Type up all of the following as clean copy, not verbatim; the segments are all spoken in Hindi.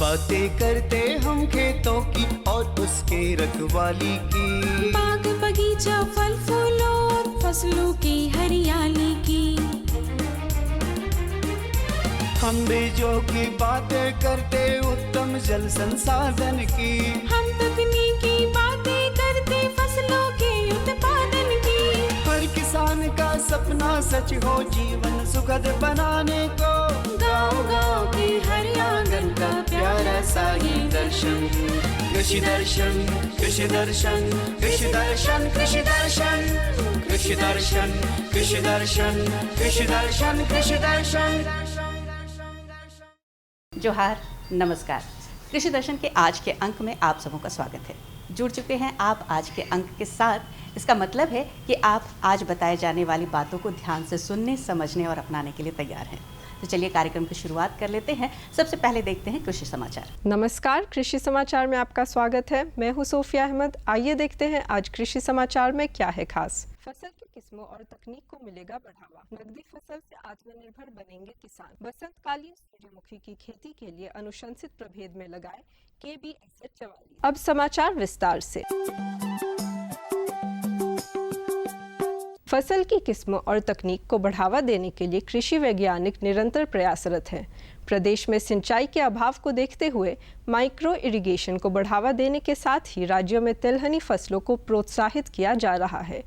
बातें करते हम खेतों की और उसके रखवाली की, बाग बगीचा फल फूलों और फसलों की हरियाली की। हम बीजों की बातें करते उत्तम जल संसाधन की, हम तकनीकी बातें करते फसलों के उत्पादन की। हर किसान का सपना सच हो जीवन सुखद बनाने को, गाँव-गाँव के हर आंगन का प्यारा सा ये दर्शन। कृषि दर्शन, कृषि दर्शन, कृषि दर्शन, कृषि दर्शन, कृषि दर्शन, कृषि दर्शन, कृषि दर्शन, कृषि दर्शन। जोहार, नमस्कार। कृषि दर्शन के आज के अंक में आप सबों का स्वागत है। जुड़ चुके हैं आप आज के अंक के साथ। इसका मतलब है कि आप आज बताए जाने वाली बातों को ध्यान से सुनने, समझने और अपनाने के लिए तैयार हैं। तो चलिए कार्यक्रम की शुरुआत कर लेते हैं। सबसे पहले देखते हैं कृषि समाचार। नमस्कार, कृषि समाचार में आपका स्वागत है। मैं हूं सोफिया अहमद। आइए देखते हैं आज कृषि समाचार में क्या है खास। फसल की किस्मों और तकनीक को मिलेगा बढ़ावा, नकदी फसल से आत्मनिर्भर बनेंगे किसान। बसंतकालीन सूर्यमुखी की खेती के लिए अनुशंसित प्रभेद में लगाए KB-SH 44। अब समाचार विस्तार से। फसल की किस्मों और तकनीक को बढ़ावा देने के लिए कृषि वैज्ञानिक निरंतर प्रयासरत हैं। प्रदेश में सिंचाई के अभाव को देखते हुए माइक्रो इरिगेशन को बढ़ावा देने के साथ ही राज्यों में तिलहनी फसलों को प्रोत्साहित किया जा रहा है।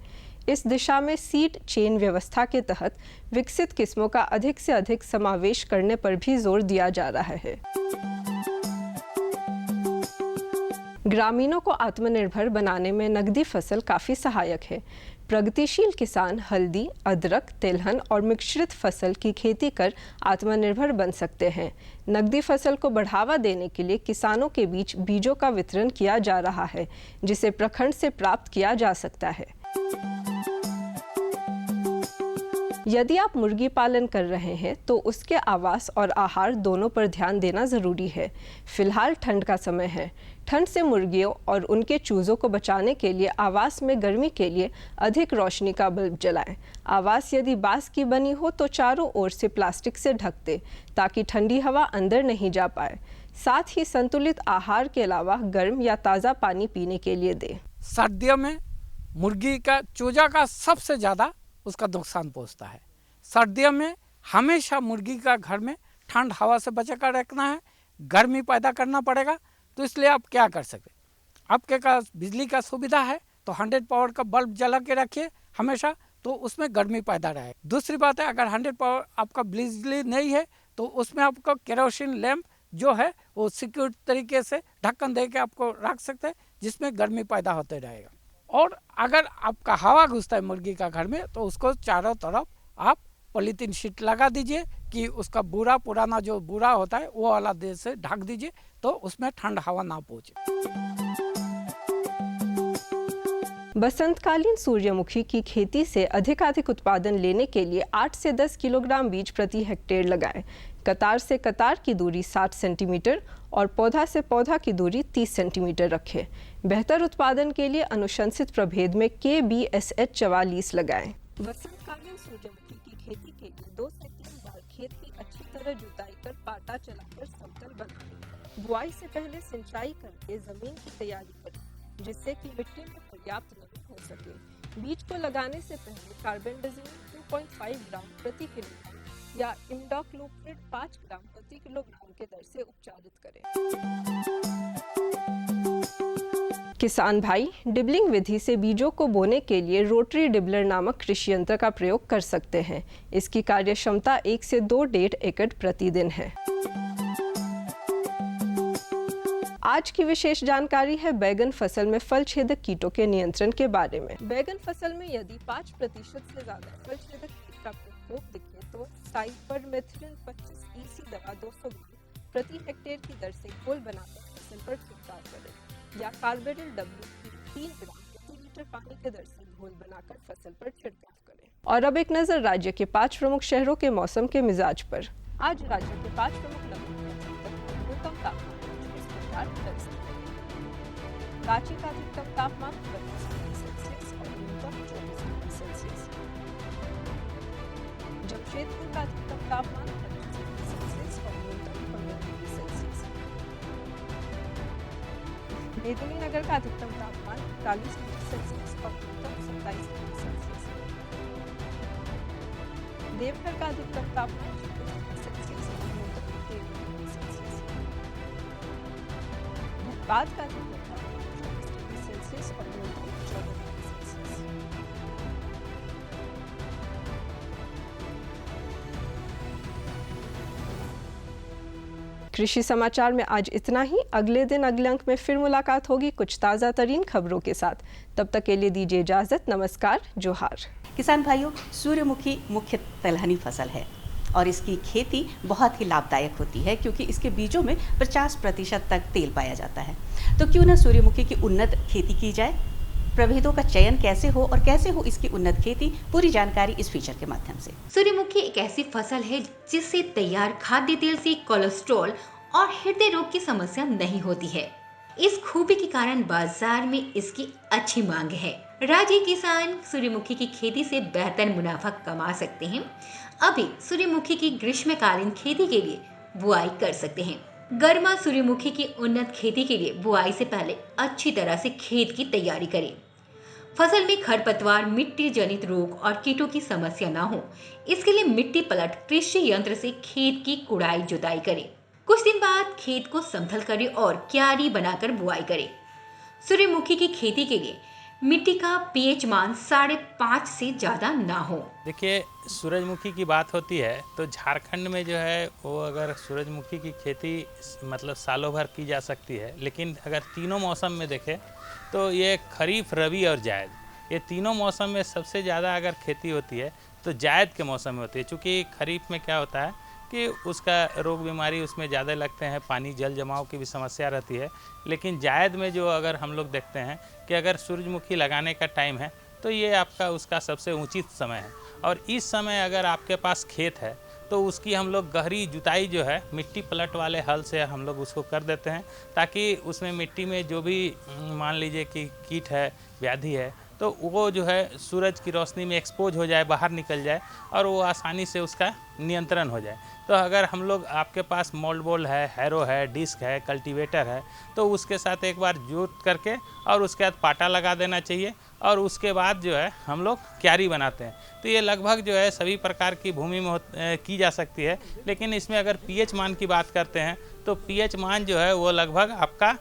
इस दिशा में सीड चेन व्यवस्था के तहत विकसित किस्मों का अधिक से अधिक समावेश करने पर भी जोर दिया जा रहा है। ग्रामीणों को आत्मनिर्भर बनाने में नकदी फसल काफी सहायक है। प्रगतिशील किसान हल्दी, अदरक, तिलहन और मिश्रित फसल की खेती कर आत्मनिर्भर बन सकते हैं। नकदी फसल को बढ़ावा देने के लिए किसानों के बीच बीजों का वितरण किया जा रहा है, जिसे प्रखंड से प्राप्त किया जा सकता है। यदि आप मुर्गी पालन कर रहे हैं तो उसके आवास और आहार दोनों पर ध्यान देना जरूरी है। फिलहाल ठंड का समय है। ठंड से मुर्गियों और उनके चूजों को बचाने के लिए आवास में गर्मी के लिए अधिक रोशनी का बल्ब जलाएं। आवास यदि बांस की बनी हो तो चारों ओर से प्लास्टिक से ढक दें ताकि ठंडी हवा अंदर नहीं जा पाए। साथ ही संतुलित आहार के अलावा गर्म या ताज़ा पानी पीने के लिए दें। सर्दियों में मुर्गी का चूजा का सबसे ज़्यादा उसका नुकसान पहुंचता है। सर्दियों में हमेशा मुर्गी का घर में ठंड हवा से बचाकर रखना है, गर्मी पैदा करना पड़ेगा। तो इसलिए आप क्या कर सकते, आपके पास बिजली का सुविधा है तो 100 पावर का बल्ब जला के रखिए हमेशा, तो उसमें गर्मी पैदा रहे। दूसरी बात है, अगर 100 पावर आपका बिजली नहीं है तो उसमें आपको केरोसिन लैंप जो है वो सिक्योर तरीके से ढक्कन दे के आपको रख सकते हैं, जिसमें गर्मी पैदा होते रहेगा। और अगर आपका हवा घुसता है मुर्गी का घर में तो उसको चारों तरफ आप पॉलीथीन शीट लगा दीजिए कि उसका बुरा पुराना जो बुरा होता है वो वाला देश से ढक दीजिए, तो उसमें ठंड हवा ना पहुंचे। बसंतकालीन सूर्यमुखी की खेती से अधिकाधिक उत्पादन लेने के लिए 8 से 10 किलोग्राम बीज प्रति हेक्टेयर लगाएं। कतार से कतार की दूरी 60 सेंटीमीटर और पौधा से पौधा की दूरी 30 सेंटीमीटर रखें। बेहतर उत्पादन के लिए अनुशंसित प्रभेद में KB-SH 44 लगाएं। बसंतकालीन सूर्यमुखी की खेती के लिए 2 से 3 बार खेत की अच्छी तरह जुताई कर पाटा चलाकर समतल बनाएं। बुआई से पहले सिंचाई करके जमीन की तैयारी करें, जिससे कि मिट्टी में पर्याप्त नमी हो सके। बीज को लगाने से पहले कार्बेंडाजिम 2.5 ग्राम प्रति किलोग्राम या इमिडाक्लोप्रिड 5 ग्राम प्रति किलोग्राम के दर से उपचारित करें। किसान भाई डिबलिंग विधि से बीजों को बोने के लिए रोटरी डिबलर नामक कृषि यंत्र का प्रयोग कर सकते हैं। इसकी कार्य क्षमता 1 से 2.5 एकड़ प्रतिदिन है। आज की विशेष जानकारी है बैगन फसल में फल छेदक कीटों के नियंत्रण के बारे में। बैगन फसल में यदि 5% से ज्यादा फल छेदक कीट का प्रकोप दिखे तो साइपरमेथ्रिन 25 EC दवा 200 ग्राम प्रति हेक्टेयर की दर से घोल बनाकर फसल पर छिड़काव करें, या कार्बेरिल W 3 ग्राम प्रति लीटर पानी के दर से घोल बनाकर फसल पर छिड़काव करें। और अब एक नजर राज्य के 5 प्रमुख शहरों के मौसम के मिजाज पर। आज राज्य के 5 प्रमुख नगरों में न्यूनतम तापमान रांची का अधिकतम तापमान 32 डिग्री सेल्सियस और न्यूनतम 24 डिग्री सेल्सियस, जमशेदपुर का अधिकतम तापमान 25 डिग्री सेल्सियस और न्यूनतम 15 डिग्री सेल्सियस, मेदिनीनगर का अधिकतम तापमान 41 डिग्री सेल्सियस और न्यूनतम 27 डिग्री सेल्सियस है। देवघर का अधिकतम तापमान 24 डिग्री सेल्सियस और न्यूनतम 13 डिग्री सेल्सियस है। धनबाद का अधिकतम तापमान 24 डिग्री सेल्सियस और न्यूनतम 14 डिग्री सेल्सियस है। कृषि समाचार में आज इतना ही। अगले दिन अगले अंक में फिर मुलाकात होगी कुछ ताज़ा तरीन खबरों के साथ। तब तक के लिए दीजिए इजाज़त। नमस्कार, जोहार। किसान भाइयों, सूर्यमुखी मुख्य तिलहनी फसल है और इसकी खेती बहुत ही लाभदायक होती है क्योंकि इसके बीजों में 50% तक तेल पाया जाता है। तो क्यों न सूर्यमुखी की उन्नत खेती की जाए। प्रभेदों का चयन कैसे हो और कैसे हो इसकी उन्नत खेती, पूरी जानकारी इस फीचर के माध्यम से। सूर्यमुखी एक ऐसी फसल है जिससे तैयार खाद्य तेल से कोलेस्ट्रॉल और हृदय रोग की समस्या नहीं होती है। इस खूबी के कारण बाजार में इसकी अच्छी मांग है। राज्य के किसान सूर्यमुखी की खेती से बेहतर मुनाफा कमा सकते हैं। अभी सूर्यमुखी की ग्रीष्मकालीन खेती के लिए बुआई कर सकते हैं। गर्मा सूर्यमुखी की उन्नत खेती के लिए बुआई से पहले अच्छी तरह से खेत की तैयारी करें। फसल में खरपतवार, मिट्टी जनित रोग और कीटों की समस्या न हो, इसके लिए मिट्टी पलट कृषि यंत्र से खेत की कुड़ाई जुताई करें। कुछ दिन बाद खेत को समतल करें और क्यारी बनाकर बुआई करें। सूर्यमुखी की खेती के लिए मिट्टी का पीएच मान 5.5 से ज्यादा ना हो। देखिए, सूरजमुखी की बात होती है तो झारखंड में जो है वो अगर सूरजमुखी की खेती मतलब सालों भर की जा सकती है, लेकिन अगर तीनों मौसम में देखें तो ये खरीफ, रबी और जायद, ये तीनों मौसम में सबसे ज़्यादा अगर खेती होती है तो जायद के मौसम में होती है। चूँकि खरीफ में क्या होता है कि उसका रोग बीमारी उसमें ज़्यादा लगते हैं, पानी जल जमाव की भी समस्या रहती है। लेकिन जायद में जो अगर हम लोग देखते हैं कि अगर सूरजमुखी लगाने का टाइम है तो ये आपका उसका सबसे उचित समय है। और इस समय अगर आपके पास खेत है तो उसकी हम लोग गहरी जुताई जो है मिट्टी पलट वाले हल से हम लोग उसको कर देते हैं, ताकि उसमें मिट्टी में जो भी मान लीजिए कि कीट है, व्याधि है, तो वो जो है सूरज की रोशनी में एक्सपोज हो जाए, बाहर निकल जाए और वो आसानी से उसका नियंत्रण हो जाए। तो अगर हम लोग आपके पास मोल्ड बॉल है, हैरो है, डिस्क है, कल्टीवेटर है, तो उसके साथ एक बार जोत करके और उसके बाद पाटा लगा देना चाहिए और उसके बाद जो है हम लोग क्यारी बनाते हैं। तो ये लगभग जो है सभी प्रकार की भूमि में की जा सकती है। लेकिन इसमें अगर पीएच मान की बात करते हैं तो पीएच मान जो है वो लगभग आपका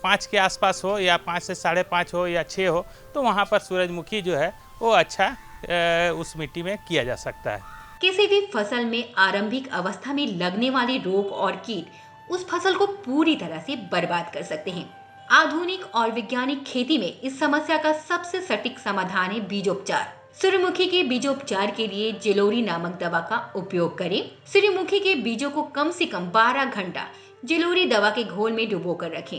5 के आसपास हो या 5 से 5.5 हो या 6 हो, तो वहाँ पर सूरजमुखी जो है वो अच्छा उस मिट्टी में किया जा सकता है। किसी भी फसल में आरंभिक अवस्था में लगने वाले रोग और कीट उस फसल को पूरी तरह से बर्बाद कर सकते हैं। आधुनिक और वैज्ञानिक खेती में इस समस्या का सबसे सटीक समाधान है बीजोपचार। सूर्यमुखी के बीजोपचार के लिए जेलोरी नामक दवा का उपयोग करें। सूर्यमुखी के बीजों को कम से कम 12 घंटा जेलोरी दवा के घोल में डुबो कर रखें।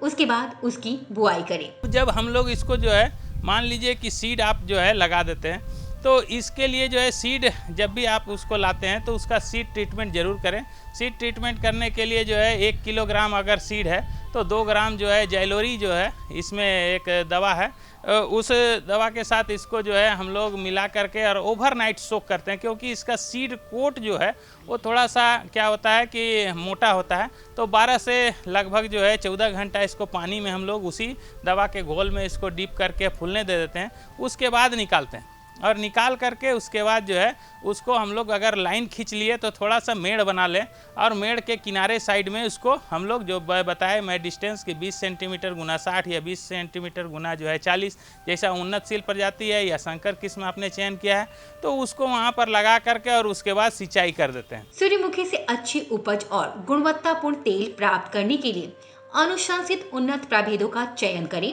उसके बाद उसकी बुआई करें। जब हम लोग इसको जो है मान लीजिए कि सीड आप जो है लगा देते हैं, तो इसके लिए जो है सीड जब भी आप उसको लाते हैं तो उसका सीड ट्रीटमेंट ज़रूर करें। सीड ट्रीटमेंट करने के लिए जो है 1 किलोग्राम अगर सीड है तो 2 ग्राम जो है जैलोरी जो है इसमें एक दवा है, उस दवा के साथ इसको जो है हम लोग मिला करके और ओवरनाइट सोक करते हैं, क्योंकि इसका सीड कोट जो है वो थोड़ा सा क्या होता है कि मोटा होता है। तो 12 से लगभग जो है 14 घंटा इसको पानी में हम लोग उसी दवा के घोल में इसको डीप करके फूलने दे देते हैं। उसके बाद निकालते हैं और निकाल करके उसके बाद जो है उसको हम लोग अगर लाइन खींच लिए तो थोड़ा सा मेड़ बना लें और मेड़ के किनारे साइड में उसको हम लोग जो बताए मैं डिस्टेंस की 20 सेंटीमीटर गुना 60 या 20 सेंटीमीटर गुना जो है 40, जैसा उन्नतशील प्रजाति है या संकर किस्म आपने चयन किया है तो उसको वहाँ पर लगा करके और उसके बाद सिंचाई कर देते हैं। सूर्यमुखी से अच्छी उपज और गुणवत्तापूर्ण तेल प्राप्त करने के लिए अनुशंसित उन्नत प्रभेदों का चयन करें।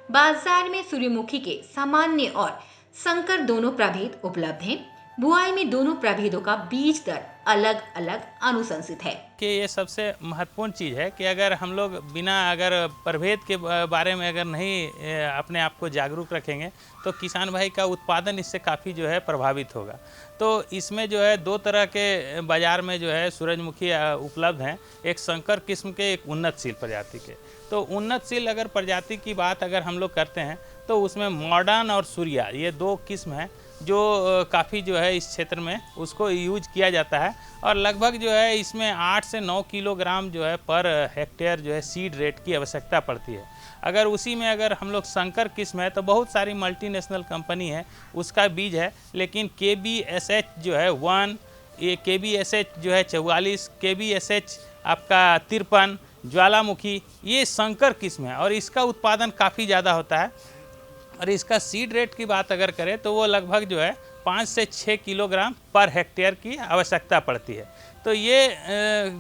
बाजार में सूर्यमुखी के सामान्य और संकर दोनों प्रभेद उपलब्ध हैं। बुआई में दोनों प्रभेदों का बीज दर अलग अलग अनुशंसित है। कि ये सबसे महत्वपूर्ण चीज़ है कि अगर हम लोग बिना अगर प्रभेद के बारे में अगर नहीं अपने आप को जागरूक रखेंगे तो किसान भाई का उत्पादन इससे काफ़ी जो है प्रभावित होगा। तो इसमें जो है 2 तरह के बाज़ार में जो है सूरजमुखी उपलब्ध हैं, एक संकर किस्म के, एक उन्नतशील प्रजाति के। तो उन्नतशील अगर प्रजाति की बात अगर हम लोग करते हैं तो उसमें मॉडर्न और सूर्या ये 2 किस्म हैं। जो काफ़ी जो है इस क्षेत्र में उसको यूज किया जाता है और लगभग जो है इसमें 8 से 9 किलोग्राम जो है पर हेक्टेयर जो है सीड रेट की आवश्यकता पड़ती है। अगर उसी में अगर हम लोग संकर किस्म है तो बहुत सारी मल्टीनेशनल कंपनी है उसका बीज है, लेकिन KBSH जो है 1, ये KBSH जो है 44, KBSH आपका 53, ज्वालामुखी, ये संकर किस्म है और इसका उत्पादन काफ़ी ज़्यादा होता है। और इसका सीड रेट की बात अगर करें तो वो लगभग जो है 5 से 6 किलोग्राम पर हेक्टेयर की आवश्यकता पड़ती है। तो ये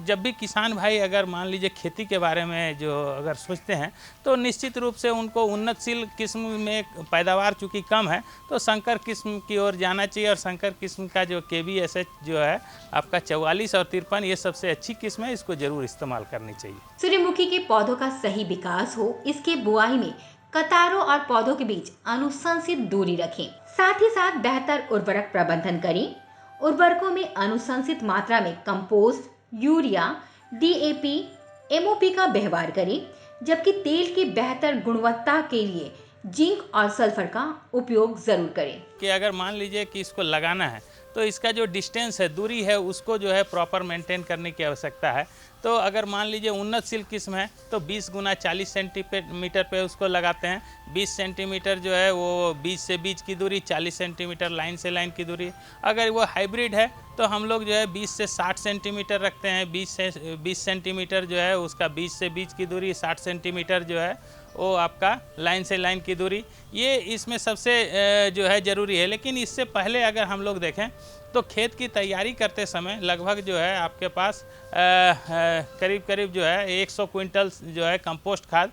जब भी किसान भाई अगर मान लीजिए खेती के बारे में जो अगर सोचते हैं तो निश्चित रूप से उनको उन्नतशील किस्म में पैदावार चूँकि कम है तो संकर किस्म की ओर जाना चाहिए और संकर किस्म का जो KBSH जो है आपका 44 और 53 ये सबसे अच्छी किस्म है, इसको जरूर इस्तेमाल करनी चाहिए। सूर्यमुखी के पौधों का सही विकास हो इसके बुआई में कतारों और पौधों के बीच अनुशंसित दूरी रखें। साथ ही साथ बेहतर उर्वरक प्रबंधन करें। उर्वरकों में अनुशंसित मात्रा में कंपोस्ट, यूरिया, DAP, MOP का व्यवहार करें, जबकि तेल की बेहतर गुणवत्ता के लिए जिंक और सल्फर का उपयोग जरूर करें। कि अगर मान लीजिए कि इसको लगाना है तो इसका जो डिस्टेंस है, दूरी है, उसको जो है प्रॉपर मेंटेन करने की आवश्यकता है। तो अगर मान लीजिए उन्नतशील किस्म है तो 20 गुना 40 सेंटीमीटर पे उसको लगाते हैं। 20 सेंटीमीटर जो है वो बीज से बीज की दूरी, 40 सेंटीमीटर लाइन से लाइन की दूरी। अगर वो हाइब्रिड है तो हम लोग जो है 20 से 60 सेंटीमीटर रखते हैं। 20 सेंटीमीटर जो है उसका बीज से बीज की दूरी, 60 सेंटीमीटर जो है वो आपका लाइन से लाइन की दूरी, ये इसमें सबसे जो है ज़रूरी है। लेकिन इससे पहले अगर हम लोग देखें तो खेत की तैयारी करते समय लगभग जो है आपके पास करीब करीब जो है 100 क्विंटल जो है कंपोस्ट खाद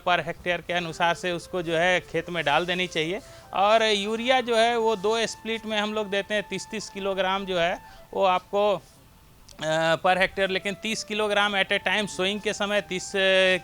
पर हेक्टेयर के अनुसार से उसको जो है खेत में डाल देनी चाहिए। और यूरिया जो है वो 2 स्प्लिट में हम लोग देते हैं, 30-30 किलोग्राम जो है वो आपको पर हेक्टेयर, लेकिन 30 kilogram at a time sowing के समय 30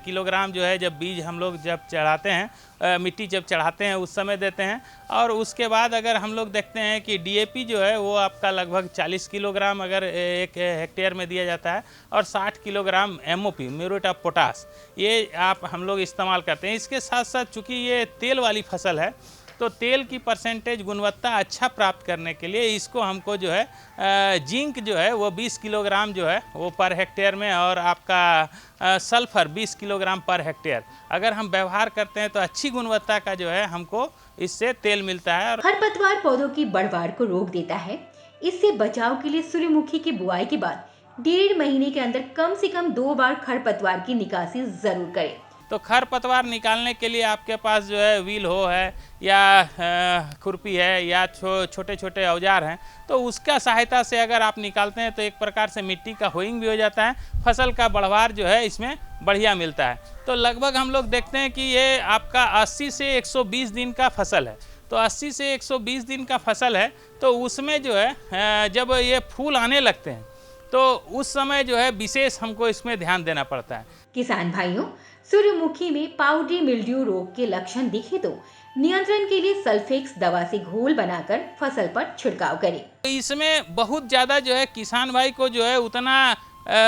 किलोग्राम जो है जब बीज हम लोग जब चढ़ाते हैं, मिट्टी जब चढ़ाते हैं उस समय देते हैं। और उसके बाद अगर हम लोग देखते हैं कि DAP जो है वो आपका लगभग 40 किलोग्राम अगर 1 हेक्टेयर में दिया जाता है और 60 kilogram MOP muriate of potash ये आप हम लोग इस्तेमाल करते हैं। इसके साथ साथ चूँकि ये तेल वाली फसल है तो तेल की परसेंटेज गुणवत्ता अच्छा प्राप्त करने के लिए इसको हमको जो है जिंक जो है वो 20 किलोग्राम जो है वो पर हेक्टेयर में और आपका सल्फर 20 किलोग्राम पर हेक्टेयर अगर हम व्यवहार करते हैं तो अच्छी गुणवत्ता का जो है हमको इससे तेल मिलता है। और खरपतवार पौधों की बढ़वार को रोक देता है। इससे बचाव के लिए सूर्यमुखी की बुआई के बाद 1.5 महीने के अंदर कम से कम 2 बार खरपतवार की निकासी जरूर करें। तो खरपतवार निकालने के लिए आपके पास जो है व्हील हो है या खुरपी है या छोटे छोटे औजार हैं तो उसका सहायता से अगर आप निकालते हैं तो एक प्रकार से मिट्टी का होइंग भी हो जाता है, फसल का बढ़वार जो है इसमें बढ़िया मिलता है। तो लगभग हम लोग देखते हैं कि ये आपका 80 से 120 दिन का फसल है। तो 80 से 120 दिन का फसल है तो उसमें जो है जब ये फूल आने लगते हैं तो उस समय जो है विशेष हमको इसमें ध्यान देना पड़ता है। किसान भाइयों, सूर्यमुखी में पाउडरी मिल्ड्यू रोग के लक्षण दिखे तो नियंत्रण के लिए सल्फेक्स दवा से घोल बनाकर फसल पर छिड़काव करें। इसमें बहुत ज़्यादा जो है किसान भाई को जो है उतना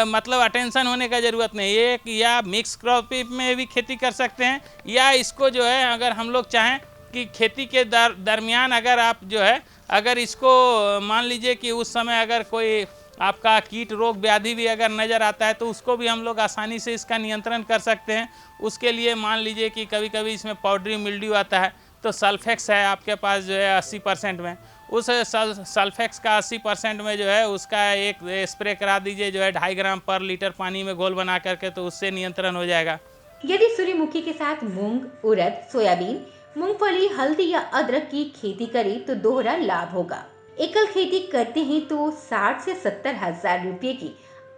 मतलब अटेंशन होने का ज़रूरत नहीं है। या मिक्स क्रॉप में भी खेती कर सकते हैं या इसको जो है अगर हम लोग चाहें कि खेती के दरमियान अगर आप जो है अगर इसको मान लीजिए कि उस समय अगर कोई आपका कीट रोग व्याधि भी अगर नज़र आता है तो उसको भी हम लोग आसानी से इसका नियंत्रण कर सकते हैं। उसके लिए मान लीजिए कि कभी कभी इसमें पाउडरी मिल्ड्यू आता है तो सल्फेक्स है आपके पास जो है 80% में, उस सल्फेक्स का 80% में जो है उसका एक स्प्रे करा दीजिए जो है 2.5 ग्राम पर लीटर पानी में घोल बना करके, तो उससे नियंत्रण हो जाएगा। यदि सूर्यमुखी के साथ मूंग, उड़द, सोयाबीन, मूंगफली, हल्दी या अदरक की खेती करें तो दोहरा लाभ होगा। एकल खेती करते हैं तो 60 से 70 हजार रुपये की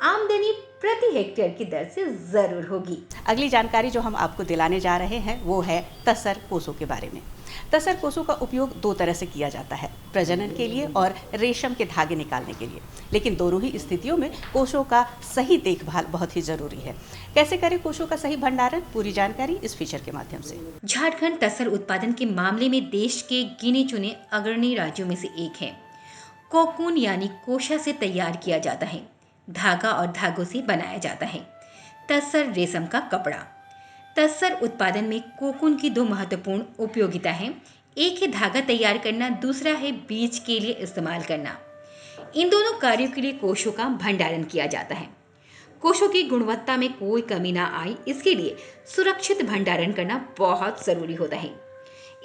आमदनी प्रति हेक्टेयर की दर से जरूर होगी। अगली जानकारी जो हम आपको दिलाने जा रहे हैं वो है तसर कोसों के बारे में। तसर कोसों का उपयोग 2 तरह से किया जाता है, प्रजनन के लिए और रेशम के धागे निकालने के लिए। लेकिन दोनों ही स्थितियों में कोसों का सही देखभाल बहुत ही जरूरी है। कैसे करें कोसों का सही भंडारण, पूरी जानकारी इस फीचर के माध्यम से। झारखंड तसर उत्पादन के मामले में देश के गिने चुने अग्रणी राज्यों में से एक है। कोकून यानी कोशा से तैयार किया जाता है, धागा और धागों से बनाया जाता है। तसर रेशम का कपड़ा। तसर उत्पादन में कोकून की 2 महत्वपूर्ण उपयोगिता है। एक है धागा तैयार करना, दूसरा है बीज के लिए इस्तेमाल करना। इन दोनों कार्यों के लिए कोशों का भंडारण किया जाता है। कोशों की गुणवत्ता में कोई कमी ना आए, इसके लिए सुरक्षित भंडारण करना बहुत जरूरी होता है।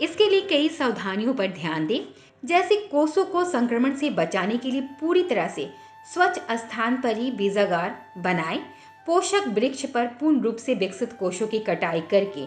इसके लिए कई सावधानियों पर ध्यान दें, जैसे कोशों को संक्रमण से बचाने के लिए पूरी तरह से स्वच्छ स्थान पर ही बीजागार बनाएं। पोषक वृक्ष पर पूर्ण रूप से विकसित कोशों की कटाई करके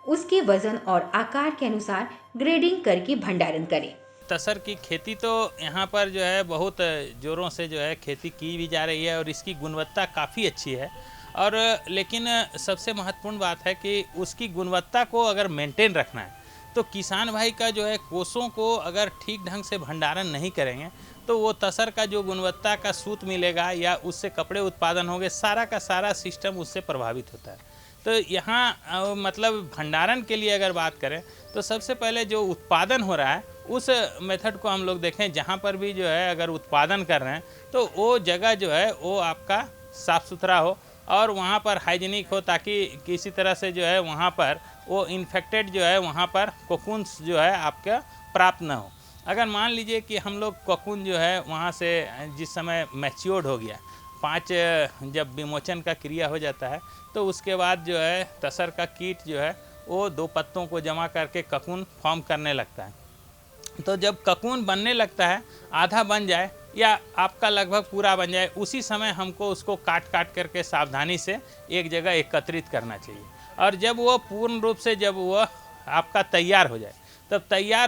उसके वजन और आकार के अनुसार ग्रेडिंग करके भंडारण करें। तसर की खेती तो यहाँ पर जो है बहुत ज़ोरों से जो है खेती की भी जा रही है और इसकी गुणवत्ता काफ़ी अच्छी है। और लेकिन सबसे महत्वपूर्ण बात है कि उसकी गुणवत्ता को अगर मेंटेन रखना है तो किसान भाई का जो है कोसों को अगर ठीक ढंग से भंडारण नहीं करेंगे तो वो तसर का जो गुणवत्ता का सूत मिलेगा या उससे कपड़े उत्पादन होंगे, सारा का सारा सिस्टम उससे प्रभावित होता है। तो यहाँ मतलब भंडारण के लिए अगर बात करें तो सबसे पहले जो उत्पादन हो रहा है उस मेथड को हम लोग देखें। जहाँ पर भी जो है अगर उत्पादन कर रहे हैं तो वो जगह जो है वो आपका साफ़ सुथरा हो और वहाँ पर हाइजीनिक हो, ताकि किसी तरह से जो है वहाँ पर वो इन्फेक्टेड जो है वहाँ पर कोकून्स जो है आपका प्राप्त ना हो। अगर मान लीजिए कि हम लोग कोकून जो है वहाँ से जिस समय मैच्योर्ड हो गया, 5 जब विमोचन का क्रिया हो जाता है तो उसके बाद जो है तसर का कीट जो है वो 2 पत्तों को जमा करके ककून फॉर्म करने लगता है। तो जब ककून बनने लगता है, आधा बन जाए या आपका लगभग पूरा बन जाए, उसी समय हमको उसको काट करके सावधानी से एक जगह एकत्रित करना चाहिए। और जब वो पूर्ण रूप से जब वो आपका तैयार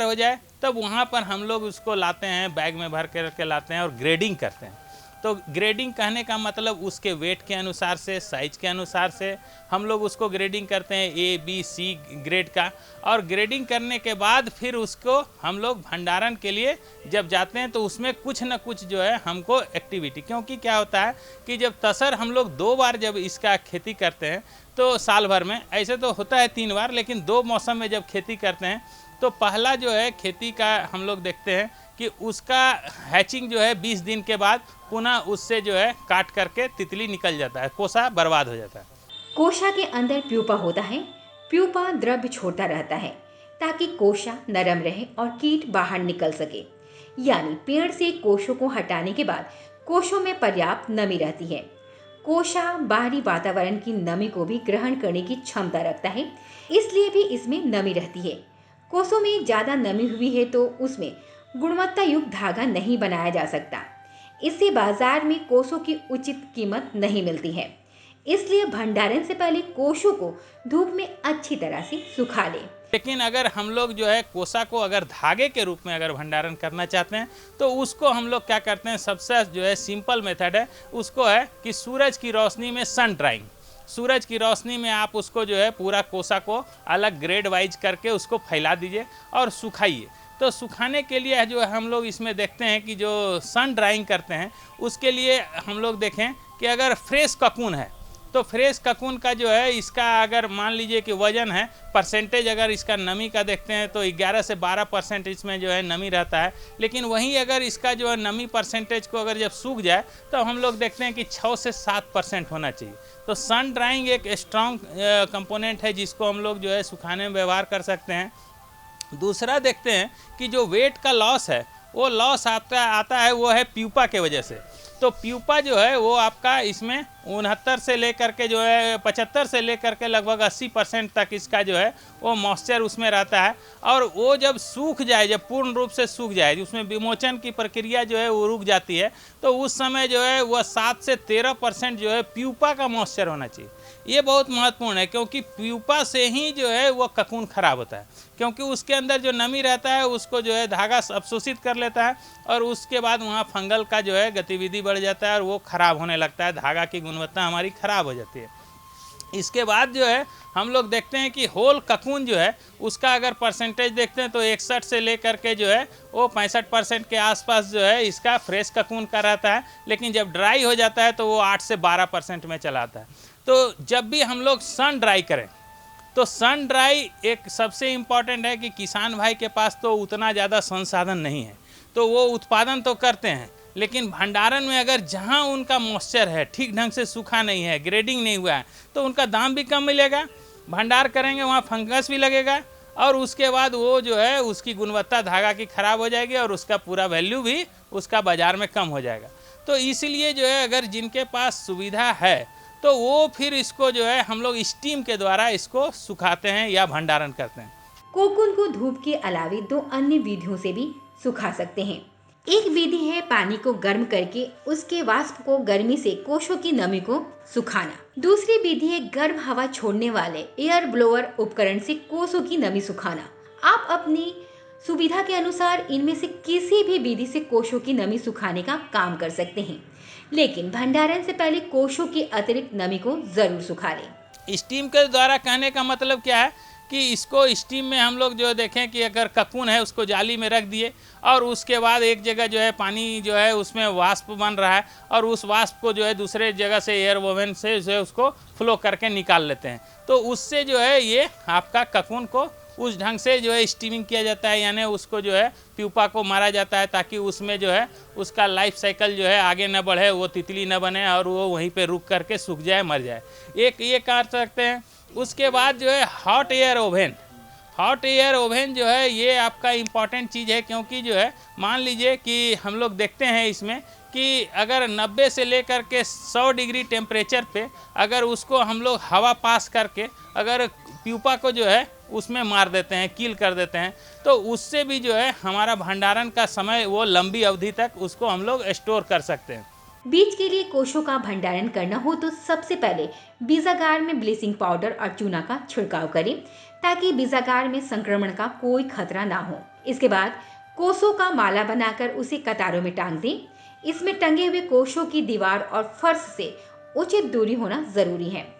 हो जाए तब वहाँ पर हम लोग उसको लाते हैं, बैग में भर के लाते हैं और ग्रेडिंग करते हैं। तो ग्रेडिंग कहने का मतलब उसके वेट के अनुसार से, साइज के अनुसार से हम लोग उसको ग्रेडिंग करते हैं, A, B, C ग्रेड का। और ग्रेडिंग करने के बाद फिर उसको हम लोग भंडारण के लिए जब जाते हैं तो उसमें कुछ न कुछ जो है हमको एक्टिविटी, क्योंकि क्या होता है कि जब तसर हम लोग 2 बार जब इसका खेती करते हैं तो साल भर में, ऐसे तो होता है 3 बार, लेकिन 2 मौसम में जब खेती करते हैं तो पहला जो है खेती का हम लोग देखते हैं कि उसका हैचिंग जो है 20 दिन के बाद पुनः उससे जो है काट करके तितली निकल जाता है, कोसा बर्बाद हो जाता है। कोशा के अंदर प्यूपा होता है। प्यूपा द्रव्य छोड़ता रहता है ताकि कोशा नरम रहे और कीट बाहर निकल सके। यानी पेड़ से कोशों को हटाने के बाद कोशों में पर्याप्त नमी रहती है। कोशा बाहरी वातावरण की नमी को भी ग्रहण करने की क्षमता रखता है, इसलिए भी इसमें नमी रहती है। कोशों में ज़्यादा नमी हुई है तो उसमें गुणवत्ता युक्त धागा नहीं बनाया जा सकता। इससे बाजार में कोशों की उचित कीमत नहीं मिलती है। इसलिए भंडारण से पहले कोशों को धूप में अच्छी तरह से सुखा लें। लेकिन अगर हम लोग जो है कोसा को अगर धागे के रूप में अगर भंडारण करना चाहते हैं तो उसको हम लोग क्या करते हैं, सबसे जो है सिंपल मेथड है उसको है कि सूरज की रोशनी में सन ड्राइंग। सूरज की रोशनी में आप उसको जो है पूरा कोसा को अलग ग्रेड वाइज करके उसको फैला दीजिए और सुखाइए। तो सुखाने के लिए जो हम लोग इसमें देखते हैं कि जो सन ड्राइंग करते हैं उसके लिए हम लोग देखें कि अगर फ्रेश ककून है तो फ्रेश ककून का जो है इसका अगर मान लीजिए कि वजन है, परसेंटेज अगर इसका नमी का देखते हैं तो 11 से 12% इसमें जो है नमी रहता है। लेकिन वहीं अगर इसका जो है नमी परसेंटेज को अगर जब सूख जाए तो हम लोग देखते हैं कि 6 से 7% होना चाहिए। तो सन ड्राइंग एक स्ट्रॉन्ग कंपोनेंट है जिसको हम लोग जो है सुखाने में व्यवहार कर सकते हैं। दूसरा देखते हैं कि जो वेट का लॉस है वो लॉस आता है वो है प्यूपा के वजह से। तो प्यूपा जो है वो आपका इसमें 69 से लेकर के जो है 75 से लेकर के लगभग 80% तक इसका जो है वो मॉइस्चर उसमें रहता है। और वो जब सूख जाए, जब पूर्ण रूप से सूख जाए, उसमें विमोचन की प्रक्रिया जो है वो रुक जाती है, तो उस समय जो है वह 7 से 13% जो है प्यूपा का मॉइस्चर होना चाहिए। ये बहुत महत्वपूर्ण है क्योंकि प्यूपा से ही जो है वो ककून खराब होता है, क्योंकि उसके अंदर जो नमी रहता है उसको जो है धागा अवशोषित कर लेता है और उसके बाद वहाँ फंगल का जो है गतिविधि बढ़ जाता है और वो खराब होने लगता है, धागा की गुणवत्ता हमारी खराब हो जाती है। इसके बाद जो है हम लोग देखते हैं कि होल ककून जो है उसका अगर परसेंटेज देखते हैं तो 61 से लेकर के जो है वो 65% के आसपास जो है इसका फ्रेश ककून का रहता है। लेकिन जब ड्राई हो जाता है तो वो 8 से 12% में चला आता है। तो जब भी हम लोग सन ड्राई करें तो सन ड्राई एक सबसे इम्पॉर्टेंट है कि किसान भाई के पास तो उतना ज़्यादा संसाधन नहीं है, तो वो उत्पादन तो करते हैं लेकिन भंडारण में अगर जहाँ उनका मॉइस्चर है, ठीक ढंग से सूखा नहीं है, ग्रेडिंग नहीं हुआ है, तो उनका दाम भी कम मिलेगा। भंडार करेंगे वहाँ फंगस भी लगेगा और उसके बाद वो जो है उसकी गुणवत्ता धागा की खराब हो जाएगी और उसका पूरा वैल्यू भी उसका बाज़ार में कम हो जाएगा। तो इसलिए जो है अगर जिनके पास सुविधा है तो वो फिर इसको जो है हम लोग स्टीम के द्वारा इसको सुखाते हैं या भंडारण करते हैं। कोकून को धूप के अलावे 2 अन्य विधियों से भी सुखा सकते हैं। एक विधि है पानी को गर्म करके उसके वाष्प को गर्मी से कोशों की नमी को सुखाना। दूसरी विधि है गर्म हवा छोड़ने वाले एयर ब्लोअर उपकरण से कोशों की नमी सुखाना। आप अपनी सुविधा के अनुसार इनमें से किसी भी विधि से कोशों की नमी सुखाने का काम कर सकते हैं, लेकिन भंडारण से पहले कोशों की अतिरिक्त नमी को जरूर सुखा लें। स्टीम के द्वारा कहने का मतलब क्या है कि इसको स्टीम में हम लोग जो देखें कि अगर ककून है उसको जाली में रख दिए और उसके बाद एक जगह जो है पानी जो है उसमें वाष्प बन रहा है और उस वाष्प को जो है दूसरे जगह से एयर ओवन से जो है उसको फ्लो करके निकाल लेते हैं। तो उससे जो है ये आपका ककून को उस ढंग से जो है स्टीमिंग किया जाता है, यानी उसको जो है प्यूपा को मारा जाता है ताकि उसमें जो है उसका लाइफ साइकिल जो है आगे न बढ़े, वो तितली न बने और वो वहीं पे रुक करके सूख जाए, मर जाए। एक ये कर सकते हैं। उसके बाद जो है हॉट एयर ओवन जो है ये आपका इम्पॉर्टेंट चीज़ है, क्योंकि जो है मान लीजिए कि हम लोग देखते हैं इसमें कि अगर 90 से लेकर के 100 डिग्री टेम्परेचर पे अगर उसको हम लोग हवा पास करके अगर प्यूपा को जो है उसमें मार देते हैं, कील कर देते हैं, तो उससे भी जो है हमारा भंडारण का समय वो लंबी अवधि तक उसको हम लोग स्टोर कर सकते हैं। बीज के लिए कोशों का भंडारण करना हो तो सबसे पहले बीजागार में ब्लीचिंग पाउडर और चूना का छिड़काव करें ताकि बीजागार में संक्रमण का कोई खतरा ना हो। इसके बाद कोशों का माला बनाकर उसे कतारों में टांग दें। इसमें टंगे हुए कोशों की दीवार और फर्श से उचित दूरी होना जरूरी है।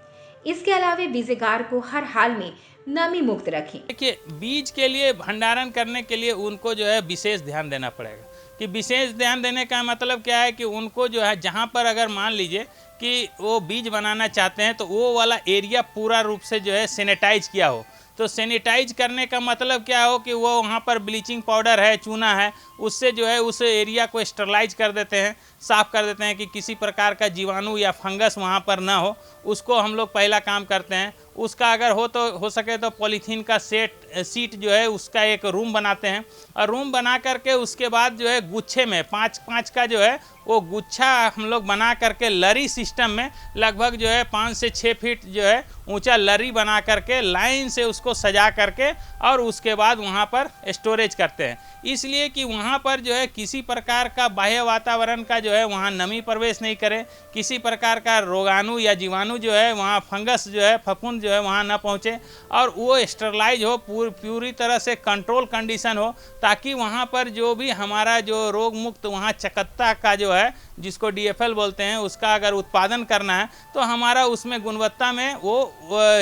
इसके अलावा बीजागार को हर हाल में नमी मुक्त रखें। देखिए, बीज के लिए भंडारण करने के लिए उनको जो है विशेष ध्यान देना पड़ेगा। कि विशेष ध्यान देने का मतलब क्या है कि उनको जो है जहाँ पर अगर मान लीजिए कि वो बीज बनाना चाहते हैं तो वो वाला एरिया पूरा रूप से जो है सैनिटाइज किया हो। तो सैनिटाइज करने का मतलब क्या हो कि वो वहाँ पर ब्लीचिंग पाउडर है, चूना है, उससे जो है उस एरिया को स्टरलाइज कर देते हैं, साफ़ कर देते हैं कि किसी प्रकार का जीवाणु या फंगस वहाँ पर ना हो। उसको हम लोग पहला काम करते हैं। उसका अगर हो सके तो पॉलीथीन का सीट जो है उसका एक रूम बनाते हैं और रूम बना करके उसके बाद जो है गुच्छे में 5-5 का जो है वो गुच्छा हम लोग बना करके लरी सिस्टम में लगभग जो है 5 से 6 फीट जो है ऊंचा लरी बना करके लाइन से उसको सजा करके और उसके बाद वहाँ पर स्टोरेज करते हैं। इसलिए कि वहाँ पर जो है किसी प्रकार का बाह्य वातावरण का जो है वहाँ नमी प्रवेश नहीं करे, किसी प्रकार का रोगाणु या जीवाणु जो है वहाँ फंगस जो है फफूंद जो है वहाँ ना पहुँचे और वो स्टरलाइज हो, पूरी तरह से कंट्रोल कंडीशन हो, ताकि वहाँ पर जो भी हमारा जो रोग मुक्त वहाँ चकत्ता का जो है जिसको DFL बोलते हैं उसका अगर उत्पादन करना है तो हमारा उसमें गुणवत्ता में वो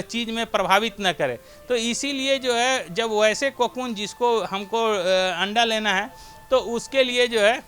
चीज़ में प्रभावित न करे। तो इसीलिए जो है जब वैसे कोकून जिसको हमको अंडा लेना है तो उसके लिए जो है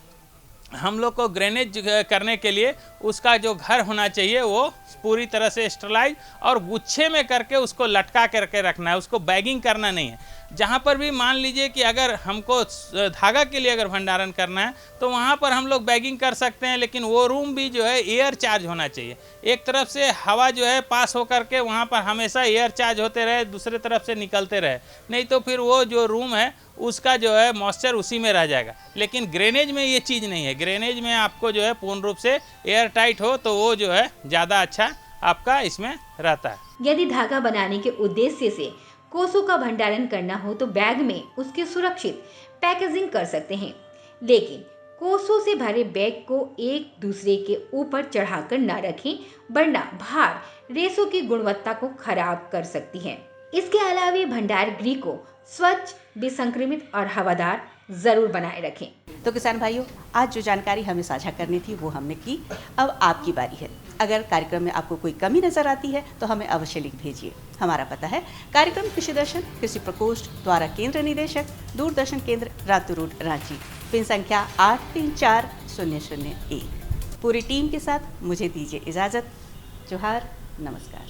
हम लोग को ग्रेनेज करने के लिए उसका जो घर होना चाहिए वो पूरी तरह से स्टरलाइज और गुच्छे में करके उसको लटका करके रखना है, उसको बैगिंग करना नहीं है। जहाँ पर भी मान लीजिए कि अगर हमको धागा के लिए अगर भंडारण करना है तो वहाँ पर हम लोग बैगिंग कर सकते हैं, लेकिन वो रूम भी जो है एयर चार्ज होना चाहिए। एक तरफ से हवा जो है पास होकर के वहाँ पर हमेशा एयर चार्ज होते रहे, दूसरे तरफ से निकलते रहे, नहीं तो फिर वो जो रूम है उसका जो है मॉइस्चर उसी में रह जाएगा। लेकिन ग्रेनेज में ये चीज़ नहीं है। ग्रेनेज में आपको जो है पूर्ण रूप से एयर टाइट हो तो वो जो है ज़्यादा अच्छा आपका इसमें रहता है। यदि धागा बनाने के उद्देश्य से कोसों का भंडारण करना हो तो बैग में उसकी सुरक्षित पैकेजिंग कर सकते हैं, लेकिन कोसों से भरे बैग को एक दूसरे के ऊपर चढ़ाकर न रखें, वरना भार रेशों की गुणवत्ता को खराब कर सकती है। इसके अलावा भंडार गृह को स्वच्छ, विसंक्रमित और हवादार जरूर बनाए रखें। तो किसान भाइयों, आज जो जानकारी हमें साझा करनी थी वो हमने की। अब आपकी बारी है। अगर कार्यक्रम में आपको कोई कमी नजर आती है तो हमें अवश्य लिख भेजिए। हमारा पता है कार्यक्रम कृषि दर्शन, कृषि प्रकोष्ठ द्वारा केंद्र निदेशक, दूरदर्शन केंद्र, रातू रोड, रांची, पिन संख्या 834001। पूरी टीम के साथ मुझे दीजिए इजाजत। जोहार, नमस्कार।